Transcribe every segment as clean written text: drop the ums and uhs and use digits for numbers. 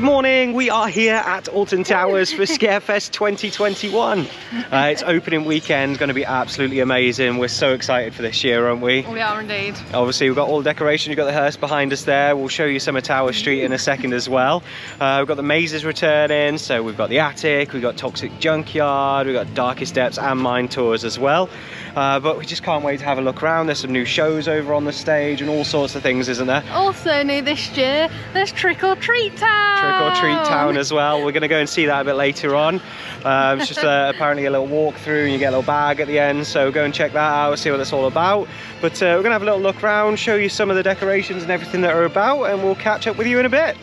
Good morning, we are here at Alton Towers for Scarefest 2021. It's opening weekend, going to be absolutely amazing. We're so excited for this year, aren't we? We are indeed. Obviously we've got all the decoration, you've got the hearse behind us there. We'll show you some of Tower Street in a second as well. We've got the mazes returning, so we've got the attic, we've got Toxic Junkyard, we've got Darkest Depths and Mine Tours as well. But we just can't wait to have a look around. There's some new shows over on the stage and all sorts of things, isn't there? Also new this year, there's Trick or Treat Town. Trick or Treat Town as well. We're going to go and see that a bit later on. It's just apparently a little walk through and you get a little bag at the end, so go and check that out, see what it's all about. But we're going to have a little look around, show you some of the decorations and everything that are about, and we'll catch up with you in a bit.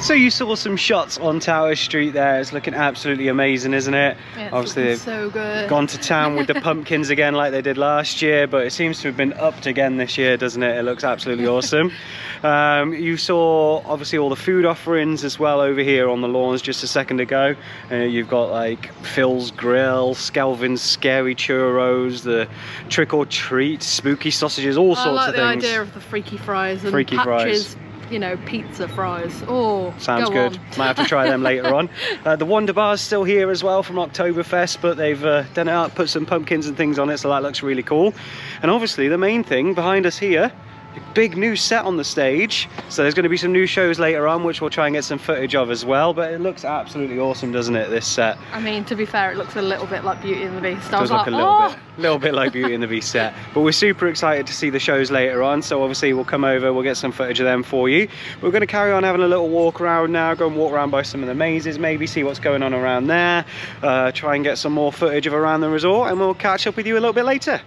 So you saw some shots on Tower Street there. It's looking absolutely amazing, isn't it? Yeah, it's obviously they've so good. gone to town with the pumpkins again like they did last year, but it seems to have been upped again this year, doesn't it? It looks absolutely awesome. You saw obviously all the food offerings as well over here on the lawns just a second ago. You've got like Phil's Grill, Skelvin's Scary Churros, the Trick or Treat, spooky sausages, all sorts of things. I like the idea of the freaky fries and freaky Patches, fries. You know, pizza fries. Oh, sounds good. Might have to try them later on. The Wonder Bar's still here as well from Oktoberfest, but they've done it up, put some pumpkins and things on it, so that looks really cool. And obviously the main thing behind us here, a big new set on the stage. So there's going to be some new shows later on, which we'll try and get some footage of as well. But it looks absolutely awesome, doesn't it, this set? I mean, to be fair, it looks a little bit like Beauty and the Beast. It does look a little bit like Beauty and the Beast set. But we're super excited to see the shows later on. So obviously we'll come over, we'll get some footage of them for you. We're going to carry on having a little walk around now, go and walk around by some of the mazes, maybe see what's going on around there. Try and get some more footage of around the resort, and we'll catch up with you a little bit later.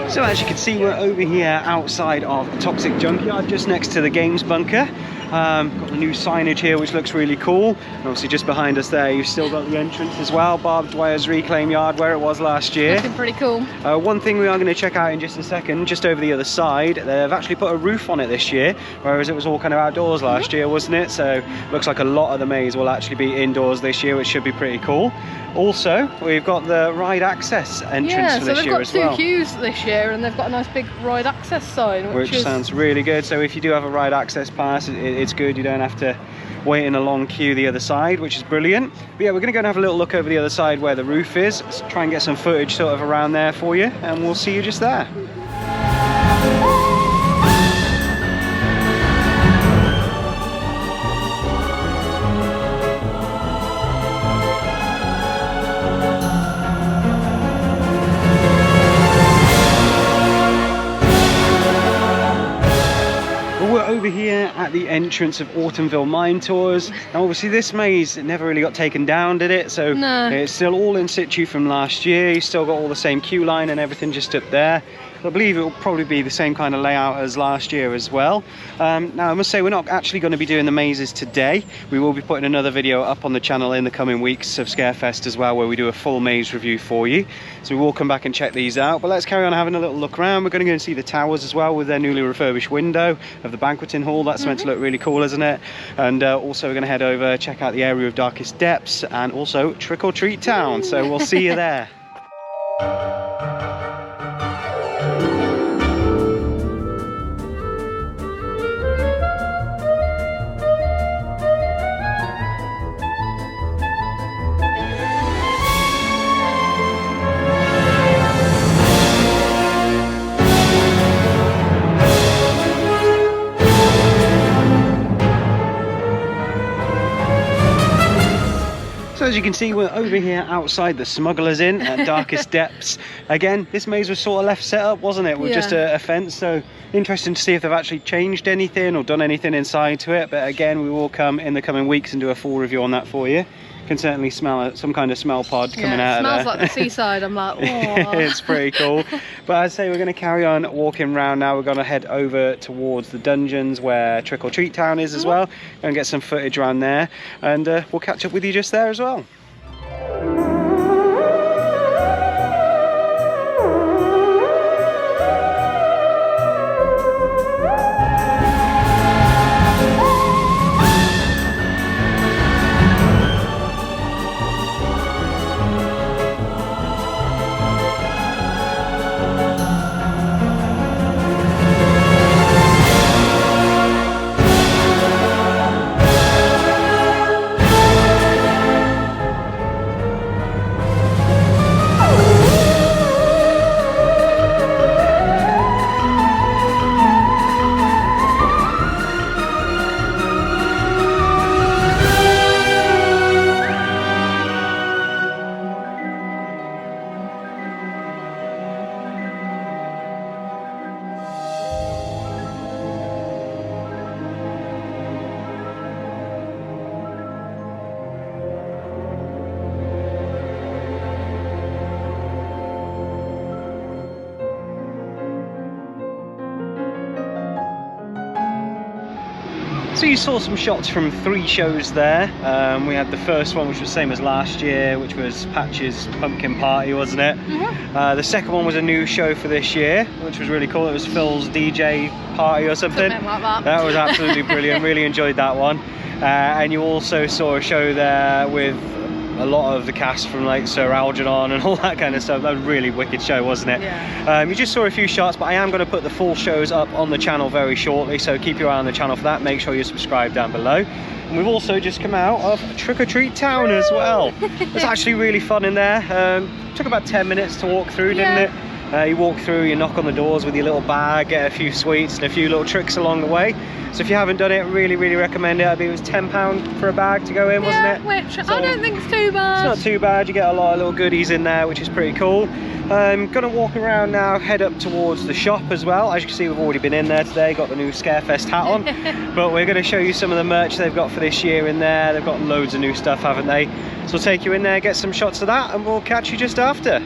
So as you can see, we're over here outside of Toxic Junkyard, just next to the games bunker. Got the new signage here, which looks really cool. And obviously just behind us there, you've still got the entrance as well, barbed wire's reclaim yard where it was last year. Looking pretty cool. One thing we are going to check out in just a second, just over the other side, they've actually put a roof on it this year, whereas it was all kind of outdoors last year, wasn't it? So looks like a lot of the maze will actually be indoors this year, which should be pretty cool. Also, we've got the ride access entrance for this year as well. Yeah, so they've got two queues this year, and they've got a nice big ride access sign, which sounds really good. So if you do have a ride access pass, it's good. You don't have to wait in a long queue the other side, which is brilliant. But yeah, we're going to go and have a little look over the other side where the roof is. Let's try and get some footage sort of around there for you, and we'll see you just there. Over here at the entrance of Autumnville Mine Tours. Now obviously this maze, it never really got taken down, did it? So no. It's still all in situ from last year. You still got all the same queue line and everything just up there. I believe it will probably be the same kind of layout as last year as well. Now I must say we're not actually going to be doing the mazes today. We will be putting another video up on the channel in the coming weeks of Scarefest as well, where we do a full maze review for you. So we will come back and check these out, but let's carry on having a little look around. We're going to go and see the towers as well with their newly refurbished window of the banqueting hall. That's meant to look really cool, isn't it? And also we're going to head over, check out the area of Darkest Depths and also Trick or Treat Town. So we'll see you there. So as you can see, we're over here outside the Smugglers Inn at Darkest Depths. Again, this maze was sort of left set up, wasn't it, with just a fence, so interesting to see if they've actually changed anything or done anything inside to it. But again, we will come in the coming weeks and do a full review on that for you. Can certainly smell some kind of smell pod coming out of there. It smells like the seaside. I'm like, oh. It's pretty cool. But I'd say we're going to carry on walking around now. We're going to head over towards the dungeons where Trick or Treat Town is as well, and get some footage around there, and we'll catch up with you just there as well. So you saw some shots from 3 shows there. We had the first one, which was the same as last year, which was Patch's Pumpkin Party, wasn't it? The second one was a new show for this year, which was really cool. It was Phil's DJ party or something. Something like that. That was absolutely brilliant. Really enjoyed that one. And you also saw a show there with a lot of the cast from like Sir Algernon and all that kind of stuff. That was a really wicked show, wasn't it? Yeah. You just saw a few shots, but I am going to put the full shows up on the channel very shortly, so keep your eye on the channel for that. Make sure you're subscribed down below. And we've also just come out of Trick or Treat Town as well. It was actually really fun in there. Took about 10 minutes to walk through, didn't it? You walk through, you knock on the doors with your little bag, get a few sweets and a few little tricks along the way. So if you haven't done it, really recommend it. I think it was £10 for a bag to go in, wasn't it? Which So I don't think it's too bad. it's not too bad. You get a lot of little goodies in there, which is pretty cool. Gonna walk around now, head up towards the shop as well. As you can see, we've already been in there today, got the new Scarefest hat on. But we're gonna show you some of the merch they've got for this year in there. They've got loads of new stuff, haven't they? So we'll take you in there, get some shots of that, and we'll catch you just after.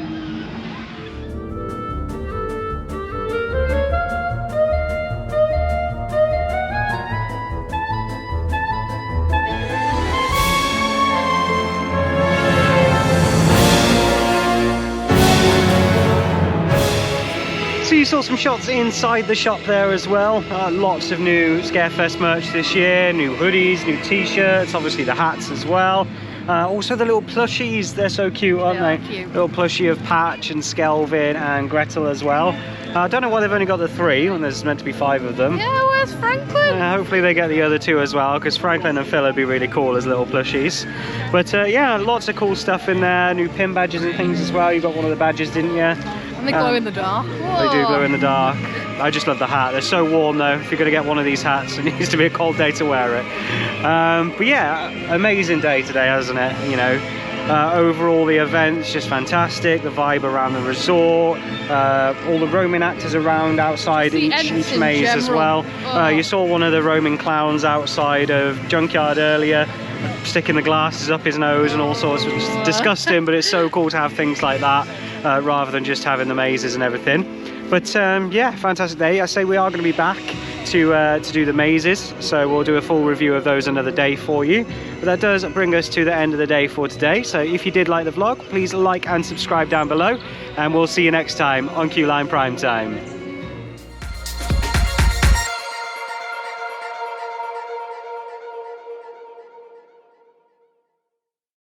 So you saw some shots inside the shop there as well. Lots of new Scarefest merch this year, new hoodies, new t-shirts, obviously the hats as well. Also the little plushies, they're so cute, aren't they? Cute. Little plushie of Patch and Skelvin and Gretel as well. I don't know why they've only got the 3 when there's meant to be 5 of them. Yeah, where's Franklin? Hopefully they get the other 2 as well, because Franklin and Phil would be really cool as little plushies. But yeah, lots of cool stuff in there, new pin badges and things as well. You got one of the badges, didn't you? And they glow in the dark. They do glow in the dark. I just love the hat. They're so warm though. If you're going to get one of these hats, it needs to be a cold day to wear it. But yeah, amazing day today, hasn't it? You know, overall the event's just fantastic. The vibe around the resort, all the roaming actors around outside each maze as well. You saw one of the roaming clowns outside of Junkyard earlier, sticking the glasses up his nose and all sorts. It's disgusting, but it's so cool to have things like that rather than just having the mazes and everything. But yeah, fantastic day. I say we are going to be back to do the mazes, so we'll do a full review of those another day for you. But that does bring us to the end of the day for today. So if you did like the vlog, please like and subscribe down below, and we'll see you next time on Q Line Prime Time.